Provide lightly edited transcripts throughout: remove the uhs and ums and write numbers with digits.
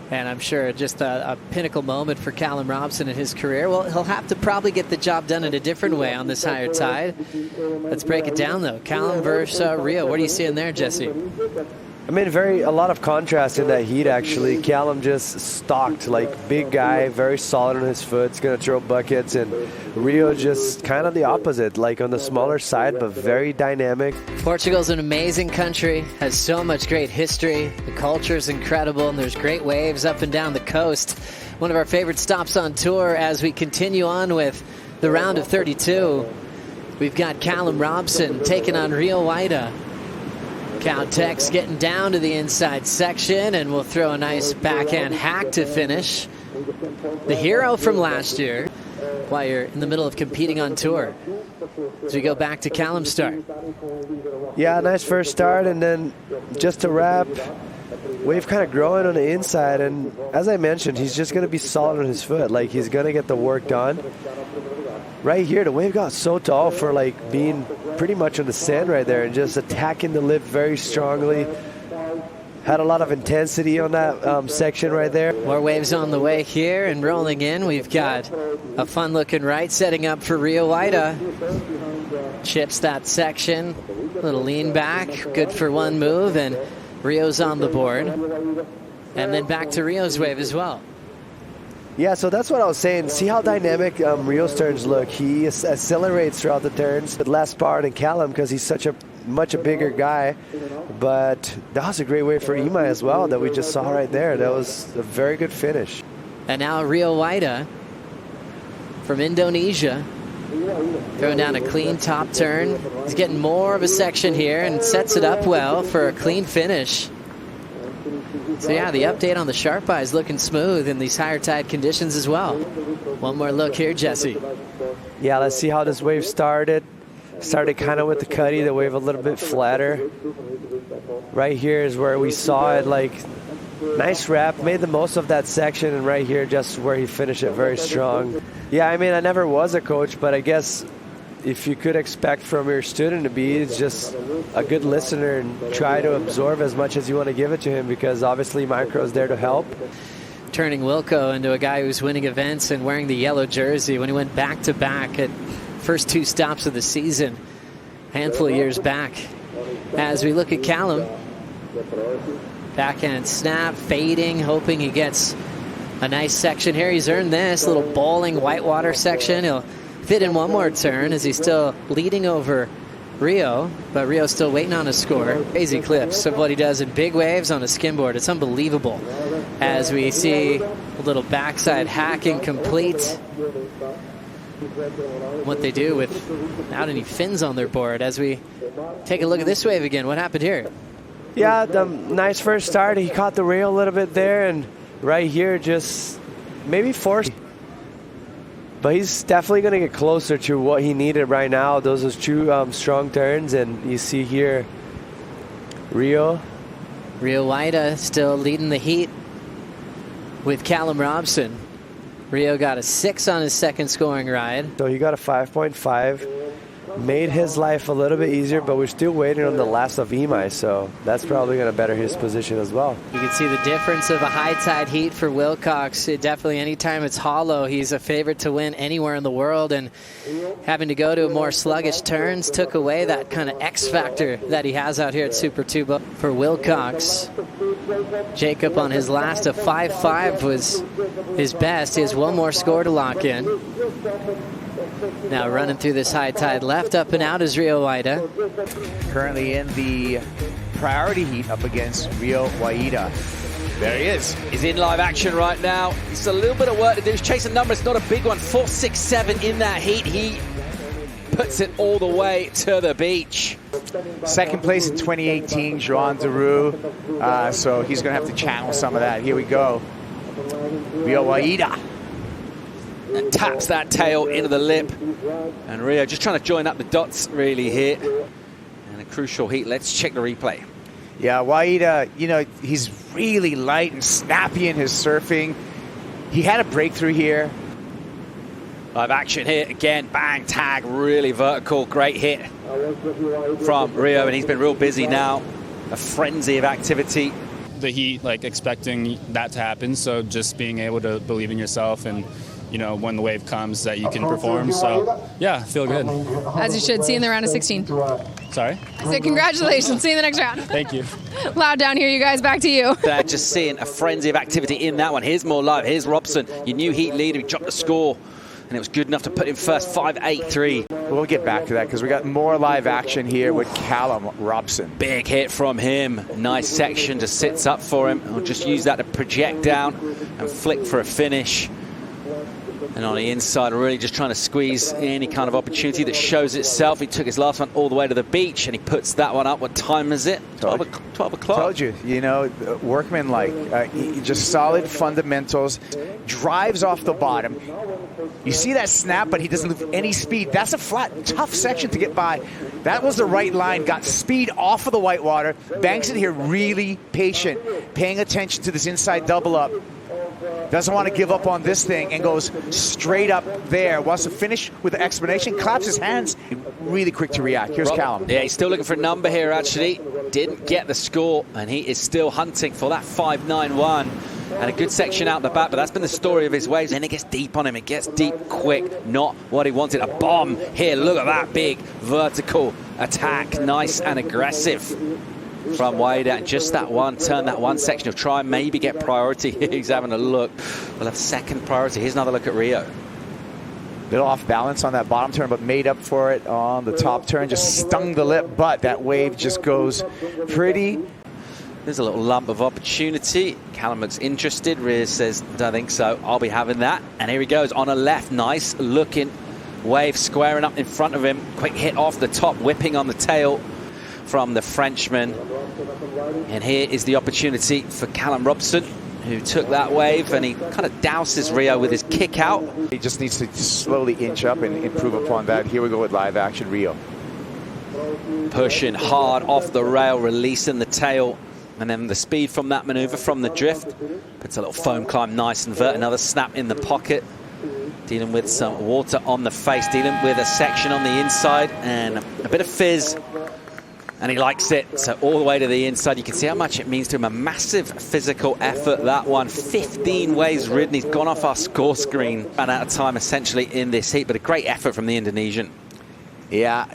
And I'm sure just a pinnacle moment for Callum Robson in his career. Well, he'll have to probably get the job done in a different way on this higher tide. Let's break it down, though. Callum versus Rio. What are you seeing there, Jesse? I mean, a lot of contrast in that heat, actually. Callum just stalked, like, big guy, very solid on his foot, he's going to throw buckets, and Rio just kind of the opposite, like on the smaller side, but very dynamic. Portugal's an amazing country, has so much great history, the culture is incredible, and there's great waves up and down the coast. One of our favorite stops on tour as we continue on with the round of 32. We've got Callum Robson taking on Rio Waida. Caltex getting down to the inside section, and we'll throw a nice backhand hack to finish. The hero from last year, while you're in the middle of competing on tour. So we go back to Callum's start. Yeah, nice first start, and then just to wrap, wave kind of growing on the inside, and as I mentioned, he's just going to be solid on his foot. Like, he's going to get the work done. Right here, the wave got so tall for like being pretty much on the sand right there and just attacking the lip very strongly. Had a lot of intensity on that section right there. More waves on the way here and rolling in. We've got a fun-looking right setting up for Rio Waida. Chips that section. Little lean back. Good for one move, and Rio's on the board. And then back to Rio's wave as well. Yeah, so that's what I was saying. See how dynamic Rio's turns look. He accelerates throughout the turns. But less power than Callum because he's such a much bigger guy. But that was a great way for Imai as well that we just saw right there. That was a very good finish. And now Rio Waida from Indonesia. Throwing down a clean top turn. He's getting more of a section here and sets it up well for a clean finish. So yeah, the update on the Sharp Eye is looking smooth in these higher tide conditions as well. One more look here, Jesse. Yeah, let's see how this wave started. Started kind of with the cutty, the wave a little bit flatter. Right here is where we saw it, like, nice wrap, made the most of that section, and right here just where he finished it very strong. Yeah, I mean, I never was a coach, but I guess if you could expect from your student to be, it's just a good listener and try to absorb as much as you want to give it to him, because obviously Micro is there to help. Turning Wilco into a guy who's winning events and wearing the yellow jersey when he went back-to-back at first two stops of the season, a handful of years back. As we look at Callum, backhand snap, fading, hoping he gets a nice section here. He's earned this little bowling whitewater section. He'll fit in one more turn as he's still leading over Rio, but Rio's still waiting on a score. Crazy clips of what he does in big waves on a skimboard. It's unbelievable. As we see a little backside hack incomplete. What they do without any fins on their board. As we take a look at this wave again, what happened here? Yeah, the nice first start. He caught the rail a little bit there, and right here just maybe forced. But he's definitely going to get closer to what he needed right now. Those are two strong turns, and you see here Rio Waida still leading the heat with Callum Robson. Rio got a 6 on his second scoring ride. So he got a 5.5. Made his life a little bit easier, but we're still waiting on the last of Imai, so that's probably going to better his position as well. You can see the difference of a high tide heat for Wilcox. Definitely anytime it's hollow, he's a favorite to win anywhere in the world, and having to go to more sluggish turns took away that kind of X factor that he has out here at Super Tuba. For Wilcox, Jacob on his last of 5.5 was his best. He has one more score to lock in. Now running through this high tide left, up and out is Rio Waida. Currently in the priority heat up against Rio Waida. There he is. He's in live action right now. It's a little bit of work to do. He's chasing numbers, not a big one. 4, 6, 7 in that heat. He puts it all the way to the beach. Second place in 2018, Joan Deroux. So he's going to have to channel some of that. Here we go. Rio Waida. And taps that tail into the lip. And Rio just trying to join up the dots really here. And a crucial heat. Let's check the replay. Yeah, Waida, you know, he's really light and snappy in his surfing. He had a breakthrough here. Live action here again. Bang, tag, really vertical. Great hit from Rio. And he's been real busy now. A frenzy of activity. the heat, like expecting that to happen. So just being able to believe in yourself and, you know, when the wave comes that you can perform. So yeah, I feel good. As you should. See you in the round of 16. Sorry? So congratulations. See you in the next round. Thank you. Loud down here, you guys. Back to you. They're just seeing a frenzy of activity in that one. Here's more live. Here's Robson, your new heat leader. He dropped the score, and it was good enough to put him first, 5-8-3. We'll get back to that because we got more live action here with Callum Robson. Big hit from him. Nice section, just sits up for him. He'll just use that to project down and flick for a finish. And on the inside, really just trying to squeeze any kind of opportunity that shows itself. He took his last one all the way to the beach, and he puts that one up. What time is it? 12 o'clock. Told you, you know, workman-like. Just solid fundamentals. Drives off the bottom. You see that snap, but he doesn't lose any speed. That's a flat, tough section to get by. That was the right line. Got speed off of the whitewater. Banks it here really patient, paying attention to this inside double up. Doesn't want to give up on this thing and goes straight up there. Wants to finish with the explanation. Claps his hands. Really quick to react. Here's Callum. Yeah, he's still looking for a number here, actually. Didn't get the score, and he is still hunting for that 5-9-1. And a good section out the back, but that's been the story of his waves. And it gets deep on him. It gets deep quick. Not what he wanted. A bomb here. Look at that big vertical attack. Nice and aggressive from Waida. Just that one turn, that one section. He'll try and maybe get priority. He's having a look. We'll have second priority. Here's another look at Rio. Little off balance on that bottom turn, but made up for it on the top turn. Just stung the lip, but that wave just goes pretty. There's a little lump of opportunity. Callum looks interested. Riz says, don't think so. I'll be having that. And here he goes on a left. Nice looking wave squaring up in front of him. Quick hit off the top, whipping on the tail from the Frenchman. And here is the opportunity for Callum Robson, who took that wave, and he kind of douses Rio with his kick out. He just needs to slowly inch up and improve upon that. Here we go with live action Rio. Pushing hard off the rail, releasing the tail. And then the speed from that maneuver, from the drift, puts a little foam climb nice and vert. Another snap in the pocket. Dealing with some water on the face, dealing with a section on the inside and a bit of fizz. And he likes it, so all the way to the inside. You can see how much it means to him. A massive physical effort, that one. 15 waves ridden. He's gone off our score screen. Ran out of time, essentially, in this heat, but a great effort from the Indonesian. Yeah,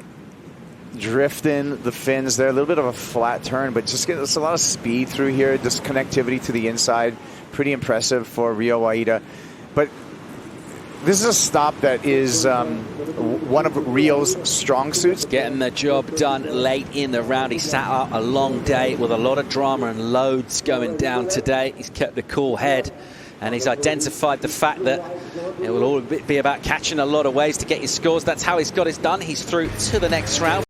drifting the fins there. A little bit of a flat turn, but just getting us a lot of speed through here. Just connectivity to the inside. Pretty impressive for Rio Waida. But this is a stop that is one of Rio's strong suits. Getting the job done late in the round. He sat out a long day with a lot of drama and loads going down today. He's kept a cool head, and he's identified the fact that it will all be about catching a lot of waves to get your scores. That's how he's got it done. He's through to the next round.